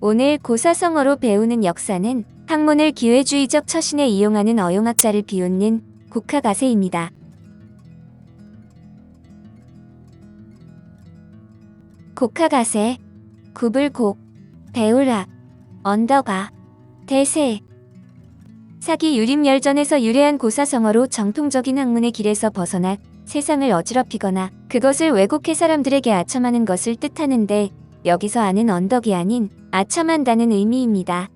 오늘 고사성어로 배우는 역사는 학문을 기회주의적 처신에 이용하는 어용학자를 비웃는 국학아세입니다. 국학아세, 구불곡, 배울학, 언덕아, 대세. 사기 유림열전에서 유래한 고사성어로 정통적인 학문의 길에서 벗어나 세상을 어지럽히거나 그것을 왜곡해 사람들에게 아첨하는 것을 뜻하는데, 여기서 아는 언덕이 아닌 아첨한다는 의미입니다.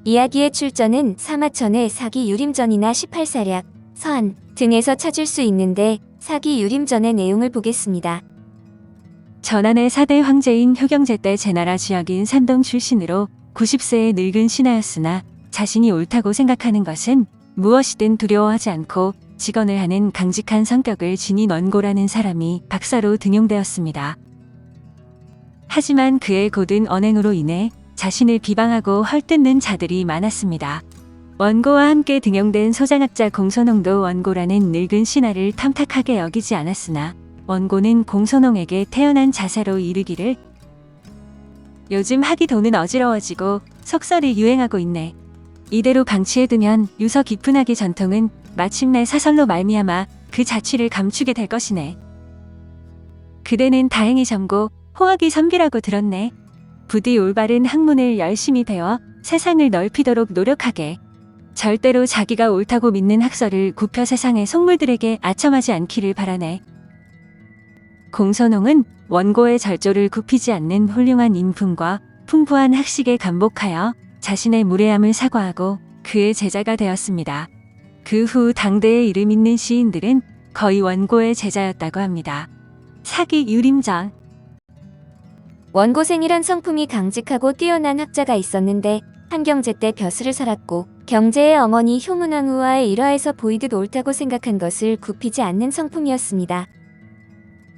이야기의 출전은 사마천의 사기 유림전이나 18사략, 서한 등에서 찾을 수 있는데, 사기 유림전의 내용을 보겠습니다. 전한의 4대 황제인 효경제 때 제나라 지역인 산동 출신으로 90세의 늙은 신하였으나 자신이 옳다고 생각하는 것은 무엇이든 두려워하지 않고 직언을 하는 강직한 성격을 지닌 원고라는 사람이 박사로 등용되었습니다. 하지만 그의 고든 언행으로 인해 자신을 비방하고 헐뜯는 자들이 많았습니다. 원고와 함께 등용된 소장학자 공손홍도 원고라는 늙은 신하를 탐탁하게 여기지 않았으나, 원고는 공손홍에게 태연한 자세로 이르기를, 요즘 학이 도는 어지러워지고 속설이 유행하고 있네. 이대로 방치해두면 유서 깊은 학의 전통은 마침내 사설로 말미암아 그 자취를 감추게 될 것이네. 그대는 다행히 젊고 호학이 섬기라고 들었네. 부디 올바른 학문을 열심히 배워 세상을 넓히도록 노력하게. 절대로 자기가 옳다고 믿는 학설을 굽혀 세상의 속물들에게 아첨하지 않기를 바라네. 공손홍은 원고의 절조를 굽히지 않는 훌륭한 인품과 풍부한 학식에 감복하여 자신의 무례함을 사과하고 그의 제자가 되었습니다. 그 후 당대에 이름 있는 시인들은 거의 원고의 제자였다고 합니다. 사기 유림전. 원고생이란 성품이 강직하고 뛰어난 학자가 있었는데, 한경제 때 벼슬을 살았고 경제의 어머니 효문왕후와의 일화에서 보이듯 옳다고 생각한 것을 굽히지 않는 성품이었습니다.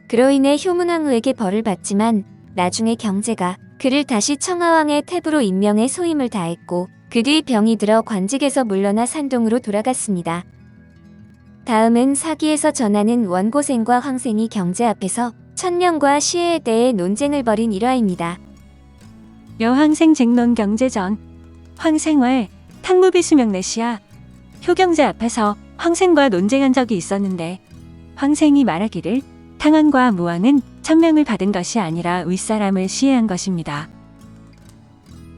그로 인해 효문왕후에게 벌을 받지만 나중에 경제가 그를 다시 청하왕의 탭으로 임명해 소임을 다했고, 그 뒤 병이 들어 관직에서 물러나 산동으로 돌아갔습니다. 다음은 사기에서 전하는 원고생과 황생이 경제 앞에서 천명과 시혜에 대해 논쟁을 벌인 일화입니다. 여황생 쟁론 경제전. 황생월, 탕무비 수명 내시야. 효경제 앞에서 황생과 논쟁한 적이 있었는데, 황생이 말하기를 탕왕과 무왕은 천명을 받은 것이 아니라 윗사람을 시해한 것입니다.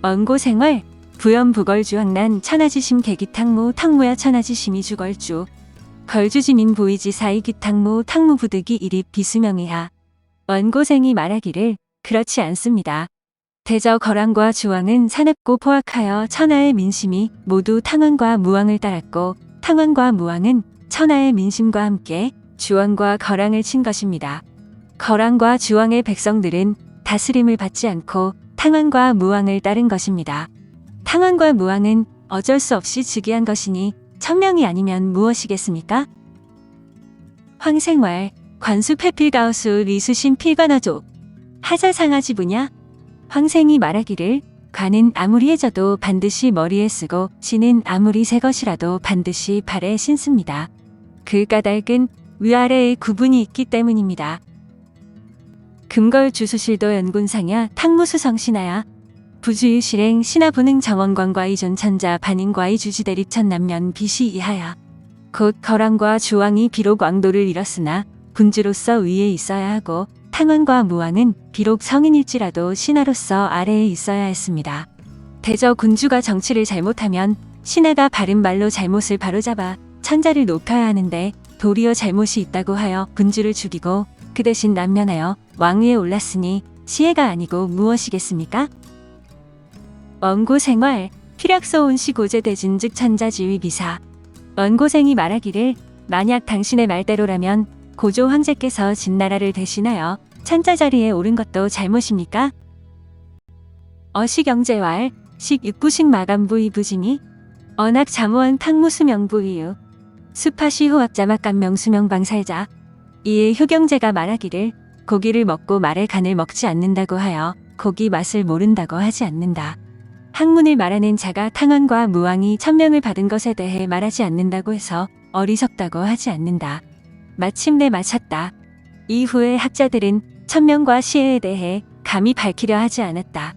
원고생월, 부연부걸주황난 천하지심 계기탕무 탕무야 천하지심이 주걸주. 걸주지민 보이지 사이기탕무 탕무부득이 일입 비수명이하. 원고생이 말하기를 그렇지 않습니다. 대저 거랑과 주왕은 사납고 포악하여 천하의 민심이 모두 탕왕과 무왕을 따랐고, 탕왕과 무왕은 천하의 민심과 함께 주왕과 거랑을 친 것입니다. 거랑과 주왕의 백성들은 다스림을 받지 않고 탕왕과 무왕을 따른 것입니다. 탕왕과 무왕은 어쩔 수 없이 즉위한 것이니 천명이 아니면 무엇이겠습니까? 황생월, 관수 패필가우수 리수신 필관어조. 하자상하지 부냐? 황생이 말하기를 관은 아무리 해져도 반드시 머리에 쓰고 신은 아무리 새 것이라도 반드시 발에 신습니다. 그 까닭은 위아래의 구분이 있기 때문입니다. 금걸 주수실도 연군상야 탕무수성신하야. 부주유 실행 신하부능 정원관과 이존 천자 반인과의 주지대립 천남면 비시 이하야. 곧 거랑과 주왕이 비록 왕도를 잃었으나 군주로서 위에 있어야 하고, 탕왕과 무왕은 비록 성인일지라도 신하로서 아래에 있어야 했습니다. 대저 군주가 정치를 잘못하면 신하가 바른 말로 잘못을 바로잡아 천자를 높여야 하는데, 도리어 잘못이 있다고 하여 군주를 죽이고 그 대신 난면하여 왕위에 올랐으니 시해가 아니고 무엇이겠습니까? 원고생활, 필약소온시 고제대진즉 천자지위 비사. 원고생이 말하기를 만약 당신의 말대로라면 고조 황제께서 진나라를 대신하여 천자 자리에 오른 것도 잘못입니까? 어시경제왈, 식육부식 마감부 이부징이. 언학 자무원 탕무수명부 이유. 수파시 호학자막감명수명방살자. 이에 효경제가 말하기를 고기를 먹고 말의 간을 먹지 않는다고 하여 고기 맛을 모른다고 하지 않는다. 학문을 말하는 자가 탕왕과 무왕이 천명을 받은 것에 대해 말하지 않는다고 해서 어리석다고 하지 않는다. 마침내 마쳤다. 이후에 학자들은 천명과 시혜에 대해 감히 밝히려 하지 않았다.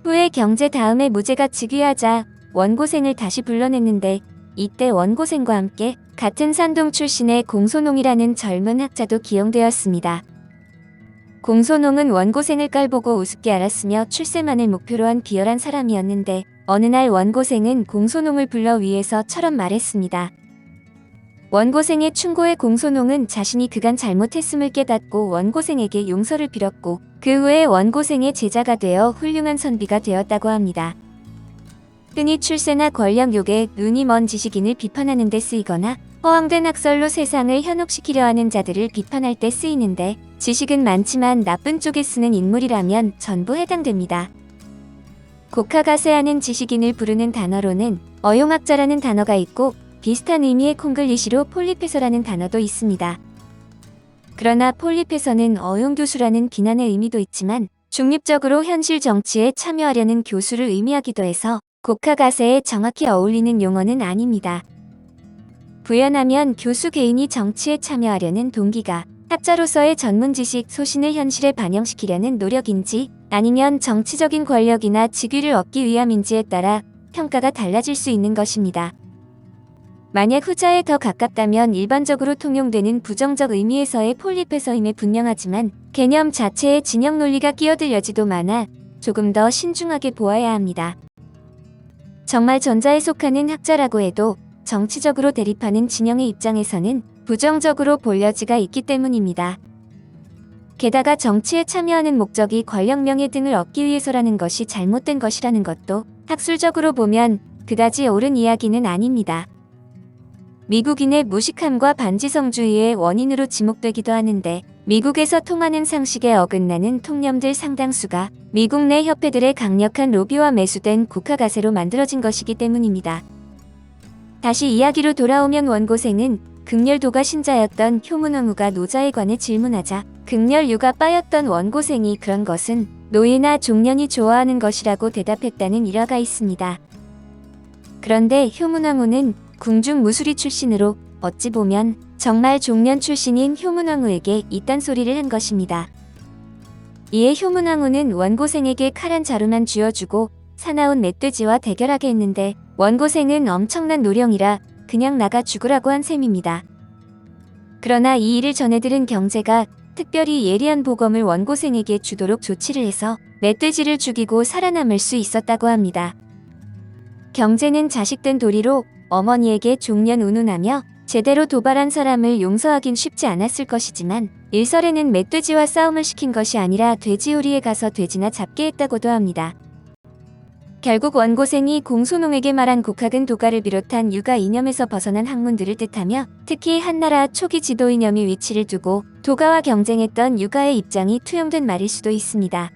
후에 경제 다음에 무죄가 즉위하자 원고생을 다시 불러냈는데 이때 원고생과 함께 같은 산동 출신의 공손홍이라는 젊은 학자도 기용되었습니다. 공손홍은 원고생을 깔보고 우습게 알았으며 출세만을 목표로 한 비열한 사람이었는데 어느 날 원고생은 공손홍을 불러 위에서처럼 말했습니다. 원고생의 충고에 공손홍은 자신이 그간 잘못했음을 깨닫고 원고생에게 용서를 빌었고 그 후에 원고생의 제자가 되어 훌륭한 선비가 되었다고 합니다. 흔히 출세나 권력 욕에 눈이 먼 지식인을 비판하는 데 쓰이거나 허황된 학설로 세상을 현혹시키려 하는 자들을 비판할 때 쓰이는데 지식은 많지만 나쁜 쪽에 쓰는 인물이라면 전부 해당됩니다. 곡하가세하는 지식인을 부르는 단어로는 어용학자라는 단어가 있고 비슷한 의미의 콩글리시로 폴리페서라는 단어도 있습니다. 그러나 폴리페서는 어용교수라는 비난의 의미도 있지만 중립적으로 현실 정치에 참여하려는 교수를 의미하기도 해서 곡하가세에 정확히 어울리는 용어는 아닙니다. 부연하면 교수 개인이 정치에 참여하려는 동기가 학자로서의 전문 지식 소신을 현실에 반영시키려는 노력인지 아니면 정치적인 권력이나 직위를 얻기 위함인지에 따라 평가가 달라질 수 있는 것입니다. 만약 후자에 더 가깝다면 일반적으로 통용되는 부정적 의미에서의 폴리페서임에 분명하지만 개념 자체에 진영 논리가 끼어들 여지도 많아 조금 더 신중하게 보아야 합니다. 정말 전자에 속하는 학자라고 해도 정치적으로 대립하는 진영의 입장에서는 부정적으로 볼 여지가 있기 때문입니다. 게다가 정치에 참여하는 목적이 권력 명예 등을 얻기 위해서라는 것이 잘못된 것이라는 것도 학술적으로 보면 그다지 옳은 이야기는 아닙니다. 미국인의 무식함과 반지성주의의 원인으로 지목되기도 하는데 미국에서 통하는 상식에 어긋나는 통념들 상당수가 미국 내 협회들의 강력한 로비와 매수된 국가가세로 만들어진 것이기 때문입니다. 다시 이야기로 돌아오면 원고생은 극렬도가 신자였던 효문왕후가 노자에 관해 질문하자 극렬유가 빠였던 원고생이 그런 것은 노예나 종년이 좋아하는 것이라고 대답했다는 일화가 있습니다. 그런데 효문왕후는 궁중 무수리 출신으로 어찌 보면 정말 종년 출신인 효문왕후에게 이딴 소리를 한 것입니다. 이에 효문왕후는 원고생에게 칼 한 자루만 쥐어주고 사나운 멧돼지와 대결하게 했는데 원고생은 엄청난 노령이라 그냥 나가 죽으라고 한 셈입니다. 그러나 이 일을 전해들은 경제가 특별히 예리한 보검을 원고생에게 주도록 조치를 해서 멧돼지를 죽이고 살아남을 수 있었다고 합니다. 경제는 자식된 도리로 어머니에게 종년 운운하며 제대로 도발한 사람을 용서하긴 쉽지 않았을 것이지만 일설에는 멧돼지와 싸움을 시킨 것이 아니라 돼지우리에 가서 돼지나 잡게 했다고도 합니다. 결국 원고생이 공손홍에게 말한 국학은 도가를 비롯한 유가 이념에서 벗어난 학문들을 뜻하며 특히 한나라 초기 지도 이념이 위치를 두고 도가와 경쟁했던 유가의 입장이 투영된 말일 수도 있습니다.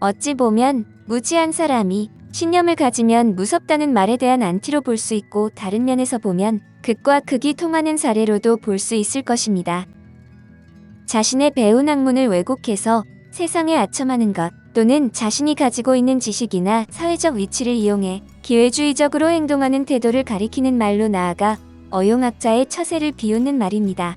어찌 보면 무지한 사람이 신념을 가지면 무섭다는 말에 대한 안티로 볼 수 있고 다른 면에서 보면 극과 극이 통하는 사례로도 볼 수 있을 것입니다. 자신의 배운 학문을 왜곡해서 세상에 아첨하는 것 또는 자신이 가지고 있는 지식이나 사회적 위치를 이용해 기회주의적으로 행동하는 태도를 가리키는 말로 나아가 어용학자의 처세를 비웃는 말입니다.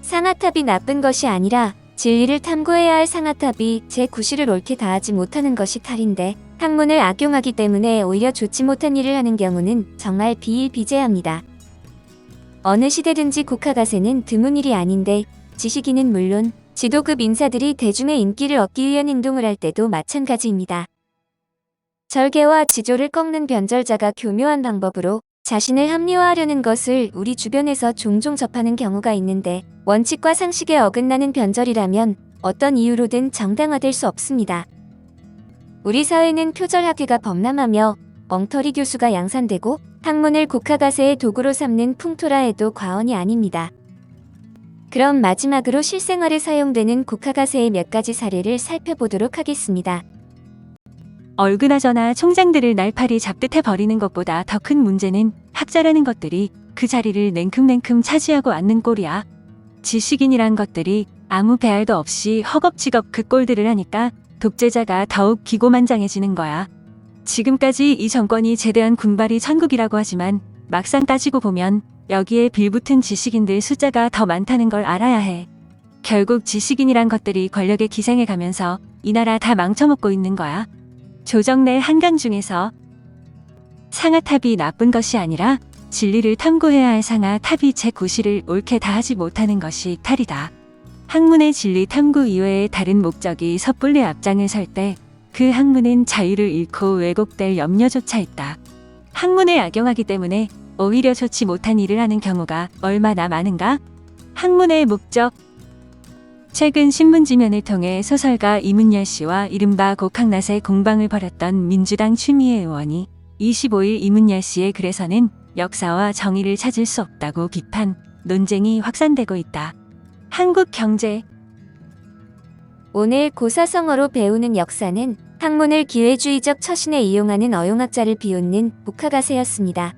상아탑이 나쁜 것이 아니라 진리를 탐구해야 할 상아탑이 제 구실을 옳게 다하지 못하는 것이 탈인데 학문을 악용하기 때문에 오히려 좋지 못한 일을 하는 경우는 정말 비일비재합니다. 어느 시대든지 국가가세는 드문 일이 아닌데 지식인은 물론 지도급 인사들이 대중의 인기를 얻기 위한 행동을 할 때도 마찬가지입니다. 절개와 지조를 꺾는 변절자가 교묘한 방법으로 자신을 합리화하려는 것을 우리 주변에서 종종 접하는 경우가 있는데 원칙과 상식에 어긋나는 변절이라면 어떤 이유로든 정당화될 수 없습니다. 우리 사회는 표절학회가 범람하며 엉터리 교수가 양산되고 학문을 국가가세의 도구로 삼는 풍토라 해도 과언이 아닙니다. 그럼 마지막으로 실생활에 사용되는 국가가세의 몇 가지 사례를 살펴보도록 하겠습니다. 얼그나저나 총장들을 날파리 잡듯 해버리는 것보다 더 큰 문제는 학자라는 것들이 그 자리를 냉큼냉큼 차지하고 앉는 꼴이야. 지식인이란 것들이 아무 배알도 없이 허겁지겁 그 꼴들을 하니까 독재자가 더욱 기고만장해지는 거야. 지금까지 이 정권이 제대한 군발이 천국이라고 하지만 막상 따지고 보면 여기에 빌붙은 지식인들 숫자가 더 많다는 걸 알아야 해. 결국 지식인이란 것들이 권력에 기생해 가면서 이 나라 다 망쳐먹고 있는 거야. 조정래 한강 중에서 상하탑이 나쁜 것이 아니라 진리를 탐구해야 할 상하탑이 제 고시를 옳게 다하지 못하는 것이 탈이다. 학문의 진리 탐구 이외의 다른 목적이 섣불리 앞장을 설 때 그 학문은 자유를 잃고 왜곡될 염려조차 있다. 학문에 악용하기 때문에 오히려 좋지 못한 일을 하는 경우가 얼마나 많은가? 학문의 목적. 최근 신문지면을 통해 소설가 이문열 씨와 이른바 곡학낫의 공방을 벌였던 민주당 추미애 의원이 25일 이문열 씨의 글에서는 역사와 정의를 찾을 수 없다고 비판, 논쟁이 확산되고 있다. 한국경제. 오늘 고사성어로 배우는 역사는 학문을 기회주의적 처신에 이용하는 어용학자를 비웃는 복학아세였습니다.